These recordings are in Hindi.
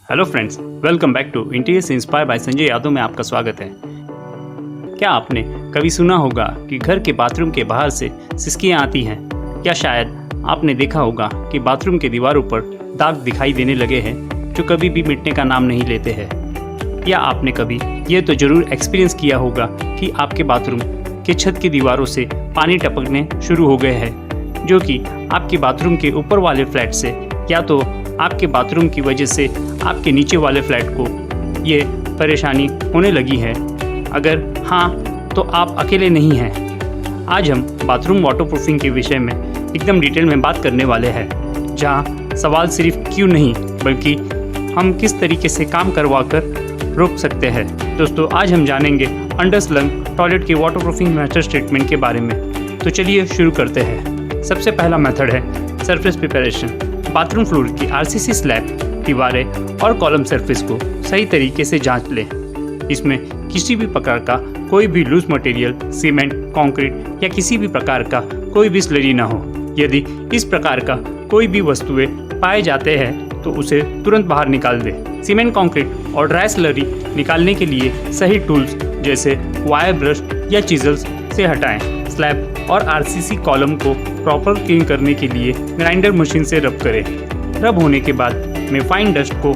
Hello friends, welcome back to interior inspire by Sanjay Yadav में आपका स्वागत है। क्या आपने कभी सुना होगा कि घर के बाथरूम के बाहर से सिसकियाँ आती हैं? या शायद आपने देखा होगा कि बाथरूम के दीवारों पर दाग दिखाई देने लगे हैं जो कभी भी मिटने का नाम नहीं लेते हैं। या आपने कभी ये तो ज़रूर एक्सपीरियंस किया होगा कि आपके बाथरूम के छत की दीवारों से पानी टपकने शुरू हो गए हैं, जो कि आपके बाथरूम के ऊपर वाले फ्लैट से या तो आपके बाथरूम की वजह से आपके नीचे वाले फ्लैट को ये परेशानी होने लगी है। अगर हाँ, तो आप अकेले नहीं हैं। आज हम बाथरूम वाटरप्रूफिंग के विषय में एकदम डिटेल में बात करने वाले हैं, जहाँ सवाल सिर्फ क्यों नहीं बल्कि हम किस तरीके से काम करवा कर रोक सकते हैं। दोस्तों, आज हम जानेंगे अंडरस्लंग टॉयलेट के वाटरप्रूफिंग मेथड ट्रीटमेंट के बारे में। तो चलिए शुरू करते हैं। सबसे पहला मेथड है सरफेस प्रिपरेशन। बाथरूम फ्लोर की आरसीसी स्लैब, दीवारें और कॉलम सरफेस को सही तरीके से जांच लें। इसमें किसी भी प्रकार का कोई भी लूज मटेरियल, सीमेंट, कंक्रीट या किसी भी प्रकार का कोई भी स्लरी ना हो। यदि इस प्रकार का कोई भी वस्तुएं पाए जाते हैं तो उसे तुरंत बाहर निकाल दें। सीमेंट, कंक्रीट और ड्राई स्लरी निकालने के लिए सही टूल्स जैसे वायर ब्रश या चिजल्स से हटाएं। स्लैब और आरसीसी कॉलम को प्रॉपर क्लीन करने के लिए ग्राइंडर मशीन से रब करें। रब होने के बाद में फाइन डस्ट को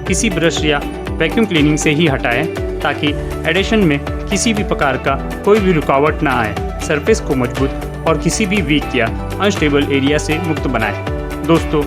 किसी ब्रश या वैक्यूम क्लीनिंग से ही हटाएं, ताकि एडिशन में किसी भी प्रकार का कोई भी रुकावट ना आए। सरफेस को मजबूत और किसी भी वीक या अनस्टेबल एरिया से मुक्त बनाएं। दोस्तों,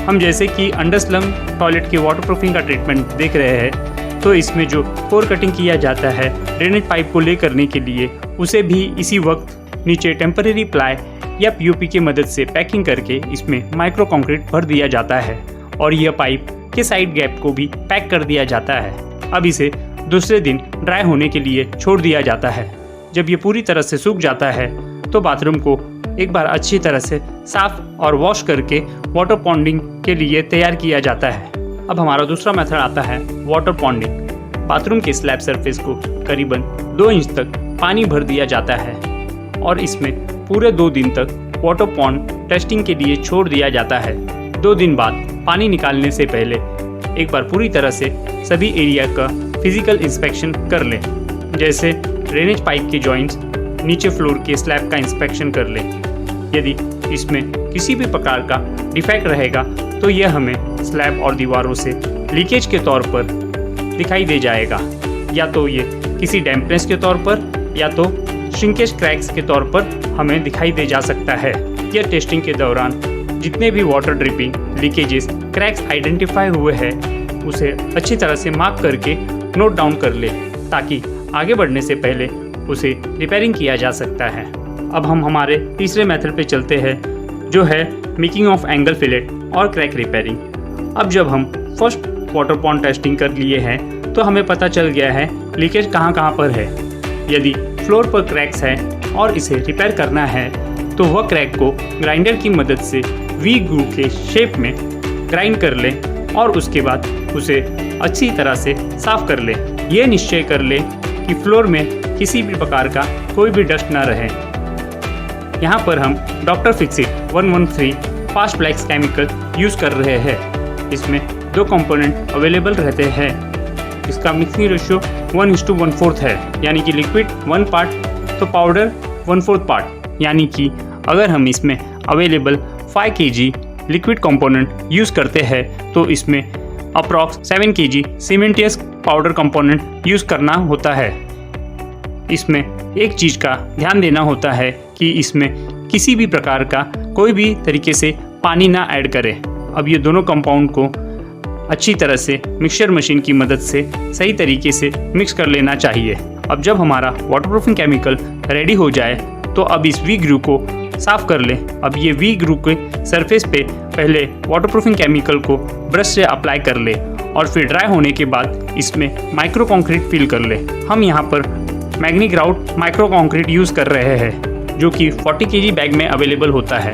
हम जैसे कि अंडरस्लंग टॉयलेट के वाटरप्रूफिंग का ट्रीटमेंट देख रहे हैं, तो इसमें जो कोर कटिंग किया जाता है ड्रेनेज पाइप को ले करने के लिए, उसे भी इसी वक्त नीचे टेम्परेरी प्लाई या पीओपी की मदद से पैकिंग करके इसमें माइक्रो कंक्रीट भर दिया जाता है और यह पाइप के साइड गैप को भी पैक कर दिया जाता है। अब इसे दूसरे दिन ड्राई होने के लिए छोड़ दिया जाता है। जब ये पूरी तरह से सूख जाता है तो बाथरूम को एक बार अच्छी तरह से साफ और वॉश करके वाटर पॉन्डिंग के लिए तैयार किया जाता है। अब हमारा दूसरा मेथड आता है वाटर पॉन्डिंग। बाथरूम के स्लैब सरफेस को करीबन 2 इंच तक पानी भर दिया जाता है और इसमें पूरे 2 दिन तक वाटर पॉन्ड टेस्टिंग के लिए छोड़ दिया जाता है। 2 दिन बाद पानी निकालने से पहले एक बार पूरी तरह से सभी एरिया का फिजिकल इंस्पेक्शन कर लें, जैसे ड्रेनेज पाइप के जॉइंट्स, नीचे फ्लोर के स्लैब का इंस्पेक्शन कर लें। यदि इसमें किसी भी प्रकार का डिफेक्ट रहेगा तो यह हमें स्लैब और दीवारों से लीकेज के तौर पर दिखाई दे जाएगा, या तो ये किसी डैम्पनेस के तौर पर या तो श्रिंकेज क्रैक्स के तौर पर हमें दिखाई दे जा सकता है। यह टेस्टिंग के दौरान जितने भी water dripping, leakages, cracks identify हुए हैं उसे अच्छी तरह से मार्क करके नोट डाउन कर ले, ताकि आगे बढ़ने से पहले उसे रिपेयरिंग किया जा सकता है। अब हम हमारे तीसरे मेथड पे चलते हैं, जो है मेकिंग ऑफ एंगल फिलेट और क्रैक रिपेयरिंग। अब जब हम फर्स्ट वाटर पॉन्ड टेस्टिंग कर लिए हैं तो हमें पता चल गया है लीकेज कहाँ पर है। यदि फ्लोर पर क्रैक्स हैं और इसे रिपेयर करना है तो वह क्रैक को ग्राइंडर की मदद से वी ग्रू के शेप में ग्राइंड कर लें और उसके बाद उसे अच्छी तरह से साफ कर लें। यह निश्चय कर लें कि फ्लोर में किसी भी प्रकार का कोई भी डस्ट ना रहे। यहाँ पर हम doctor Fixit 113 fast flex chemical use कर रहे हैं। इसमें 2 कंपोनेंट अवेलेबल रहते हैं। इसका मिक्सिंग रेशियो 1:1/4 है, यानी कि लिक्विड 1 पार्ट तो पाउडर 1/4 पार्ट। यानी कि अगर हम इसमें available 5 kg liquid component use करते हैं तो इसमें approx 7 kg cementitious powder component use करना होता है। इसमें एक चीज़ का ध्यान देना होता है कि इसमें किसी भी प्रकार का कोई भी तरीके से पानी ना ऐड करें। अब ये दोनों कंपाउंड को अच्छी तरह से मिक्सचर मशीन की मदद से सही तरीके से मिक्स कर लेना चाहिए। अब जब हमारा वाटरप्रूफिंग केमिकल रेडी हो जाए तो अब इस वी ग्रू को साफ़ कर लें। अब ये वी ग्रू के सरफेस पे पहले वाटरप्रूफिंग केमिकल को ब्रश से अप्लाई कर ले और फिर ड्राई होने के बाद इसमें माइक्रो कंक्रीट फिल कर ले। हम यहाँ पर मैग्नी ग्राउट माइक्रो कंक्रीट यूज़ कर रहे हैं, जो कि 40 kg बैग में अवेलेबल होता है।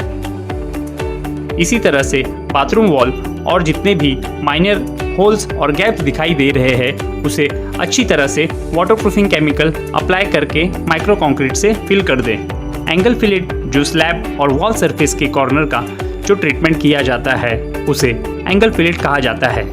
इसी तरह से बाथरूम वॉल और जितने भी माइनर होल्स और गैप्स दिखाई दे रहे हैं उसे अच्छी तरह से वाटरप्रूफिंग केमिकल अप्लाई करके माइक्रो कंक्रीट से फिल कर दें। एंगल फिलेट जो स्लैब और वॉल सरफेस के कॉर्नर का जो ट्रीटमेंट किया जाता है उसे एंगल फिलेट कहा जाता है।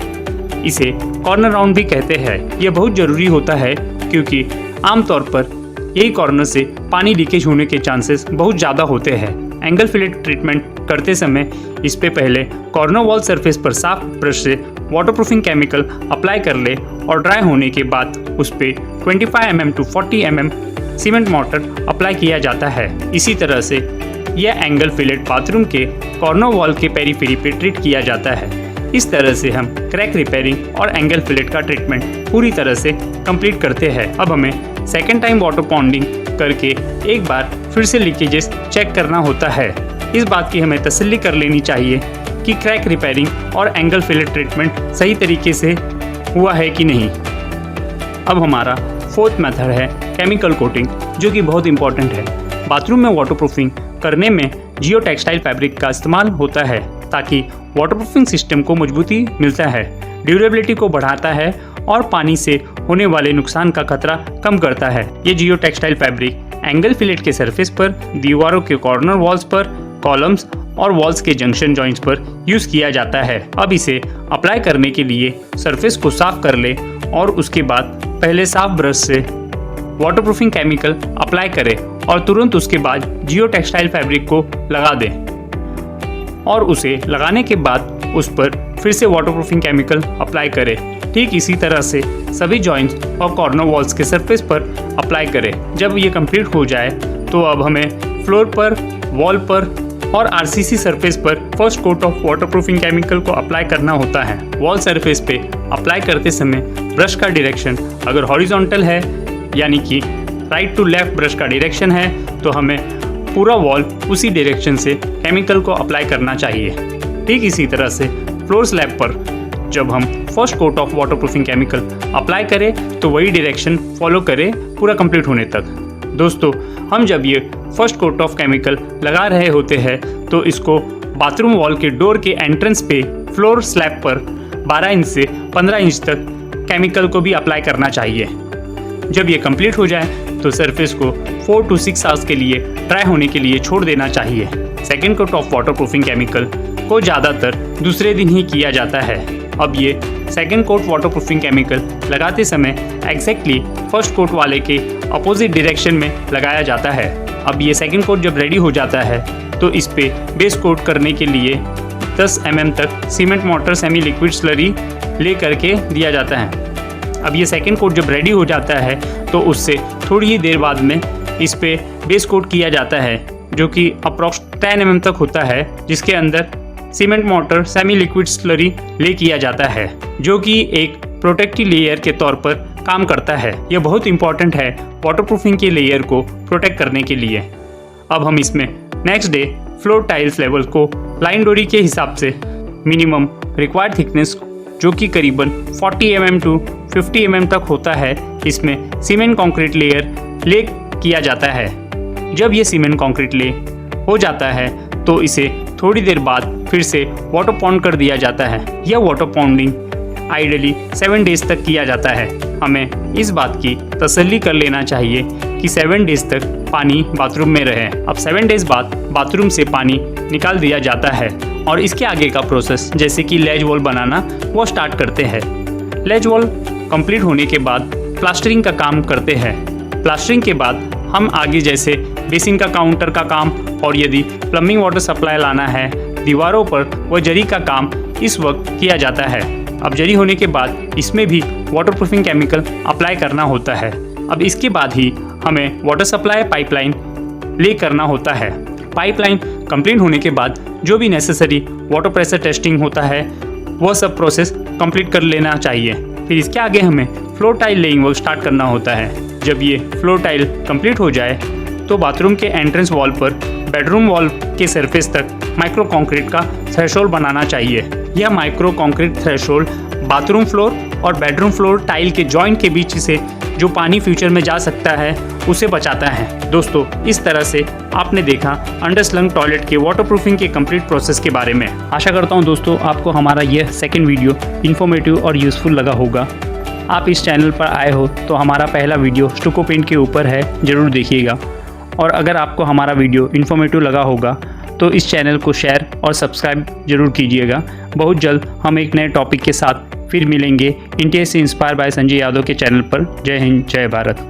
इसे कॉर्नर राउंड भी कहते हैं। यह बहुत ज़रूरी होता है क्योंकि आमतौर पर यही कॉर्नर से पानी लीकेज होने के चांसेस बहुत ज़्यादा होते हैं। एंगल फिलेट ट्रीटमेंट करते समय इस पे पहले कॉर्नर वॉल सरफेस पर साफ ब्रश से वाटरप्रूफिंग केमिकल अप्लाई कर ले और ड्राई होने के बाद उस पे 25 mm to 40 mm cement mortar apply किया जाता है। इसी तरह से यह एंगल फिलेट बाथरूम के कॉर्नर वॉल के पेरीफेरी पे ट्रीट किया जाता है। इस तरह से हम क्रैक रिपेयरिंग और एंगल फिलेट का ट्रीटमेंट पूरी तरह से कंप्लीट करते हैं। अब हमें सेकेंड टाइम वाटर पॉन्डिंग करके एक बार फिर से लीकेजेस चेक करना होता है। इस बात की हमें तसल्ली कर लेनी चाहिए कि क्रैक रिपेयरिंग और एंगल फिलेट ट्रीटमेंट सही तरीके से हुआ है कि नहीं। अब हमारा फोर्थ मेथड है केमिकल कोटिंग, जो कि बहुत इंपॉर्टेंट है। बाथरूम में वाटरप्रूफिंग करने में जियो टेक्सटाइल फैब्रिक का इस्तेमाल होता है ताकि वाटरप्रूफिंग सिस्टम को मजबूती मिलता है, ड्यूरेबिलिटी को बढ़ाता है और पानी से होने वाले नुकसान का खतरा कम करता है। ये जियो टेक्सटाइल फैब्रिक एंगल फिलेट के सरफेस पर, दीवारों के कॉर्नर वॉल्स पर, कॉलम्स और वॉल्स के जंक्शन जॉइंट्स पर यूज किया जाता है। अब इसे अप्लाई करने के लिए सरफेस को साफ कर ले और उसके बाद पहले साफ ब्रश से वाटरप्रूफिंग केमिकल अप्लाई करें और तुरंत उसके बाद जियो टेक्सटाइल फैब्रिक को लगा दें और उसे लगाने के बाद उस पर फिर से वाटरप्रूफिंग केमिकल अप्लाई करें। ठीक इसी तरह से सभी जॉइंट्स और कॉर्नर वॉल्स के सरफेस पर अप्लाई करें। जब ये कंप्लीट हो जाए तो अब हमें फ्लोर पर, वॉल पर और आरसीसी सरफेस पर first coat of waterproofing chemical को अप्लाई करना होता है। वॉल सरफेस पे अप्लाई करते समय ब्रश का डायरेक्शन अगर हॉरिजॉन्टल है यानी कि राइट टू लेफ्ट ब्रश का डायरेक्शन है तो हमें पूरा वॉल उसी डायरेक्शन से केमिकल को अप्लाई करना चाहिए। ठीक इसी तरह से फ्लोर स्लैब पर जब हम first coat of waterproofing chemical apply करें तो वही डायरेक्शन फॉलो करें पूरा कंप्लीट होने तक। दोस्तों, हम जब ये फर्स्ट कोट ऑफ केमिकल लगा रहे होते हैं तो इसको बाथरूम वॉल के डोर के एंट्रेंस पे फ्लोर स्लैब पर 12 इंच से 15 इंच तक केमिकल को भी अप्लाई करना चाहिए। जब ये कंप्लीट हो जाए तो सरफेस को 4 to 6 आवर्स के लिए ड्राई होने के लिए छोड़ देना चाहिए। Second coat of waterproofing chemical को ज़्यादातर दूसरे दिन ही किया जाता है। अब ये सेकेंड कोट वाटरप्रूफिंग केमिकल लगाते समय एग्जैक्टली फर्स्ट कोट वाले के अपोजिट डायरेक्शन में लगाया जाता है। अब ये सेकेंड कोट जब रेडी हो जाता है तो इस पे बेस कोट करने के लिए 10 mm तक cement mortar semi liquid slurry ले करके दिया जाता है। अब ये सेकेंड कोट जब रेडी हो जाता है तो उससे थोड़ी ही देर बाद में इस पे बेस कोट किया जाता है, जो कि अप्रॉक्स 10 mm तक होता है, जिसके अंदर cement mortar semi liquid slurry ले किया जाता है, जो कि एक प्रोटेक्टिव लेयर के तौर पर काम करता है। यह बहुत इंपॉर्टेंट है वाटरप्रूफिंग के लेयर को प्रोटेक्ट करने के लिए। अब हम इसमें next day floor tiles level को लाइन डोरी के हिसाब से मिनिमम रिक्वायर्ड थिकनेस, जो कि करीबन 40 mm to 50 mm तक होता है, इसमें सीमेंट कंक्रीट लेयर ले किया जाता है। जब ये सीमेंट कंक्रीट ले हो जाता है तो इसे थोड़ी देर बाद फिर से वाटर पॉन्ड कर दिया जाता है। यह वाटर पॉन्डिंग आइडियली 7 डेज तक किया जाता है। हमें इस बात की तसल्ली कर लेना चाहिए कि 7 डेज तक पानी बाथरूम में रहे। अब 7 डेज बाद बाथरूम से पानी निकाल दिया जाता है और इसके आगे का प्रोसेस जैसे कि लेज वॉल बनाना वो स्टार्ट करते हैं। लेज वॉल कंप्लीट होने के बाद प्लास्टरिंग का काम करते हैं। प्लास्टरिंग के बाद हम आगे जैसे बेसिन का काउंटर का काम और यदि प्लम्बिंग वाटर सप्लाई लाना है, दीवारों पर वह जरी का काम इस वक्त किया जाता है। अब जरी होने के बाद इसमें भी वाटरप्रूफिंग केमिकल अप्लाई करना होता है। अब इसके बाद ही हमें वाटर सप्लाई पाइपलाइन ले करना होता है। पाइपलाइन कंप्लीट होने के बाद जो भी नेसेसरी वाटर प्रेशर टेस्टिंग होता है वह सब प्रोसेस कंप्लीट कर लेना चाहिए। फिर इसके आगे हमें floor tile laying work start करना होता है। जब ये फ्लोर टाइल कंप्लीट हो जाए तो बाथरूम के एंट्रेंस वॉल पर बेडरूम वॉल के सरफेस तक माइक्रो कंक्रीट का थ्रेशोल्ड बनाना चाहिए। यह micro concrete threshold bathroom floor और बेडरूम फ्लोर टाइल के जॉइंट के बीच से जो पानी फ्यूचर में जा सकता है उसे बचाता है। दोस्तों, इस तरह से आपने देखा अंडरस्लंग टॉयलेट के वाटरप्रूफिंग के कंप्लीट प्रोसेस के बारे में। आशा करता हूं दोस्तों आपको हमारा यह सेकंड वीडियो इन्फॉर्मेटिव और यूज़फुल लगा होगा। आप इस चैनल पर आए हो तो हमारा पहला वीडियो स्टुको पेंट के ऊपर है, ज़रूर देखिएगा। और अगर आपको हमारा वीडियो इन्फॉर्मेटिव लगा होगा तो इस चैनल को शेयर और सब्सक्राइब जरूर कीजिएगा। बहुत जल्द हम एक नए टॉपिक के साथ फिर मिलेंगे इंडिया से इंस्पायर बाय संजय यादव के चैनल पर। जय हिंद, जय भारत।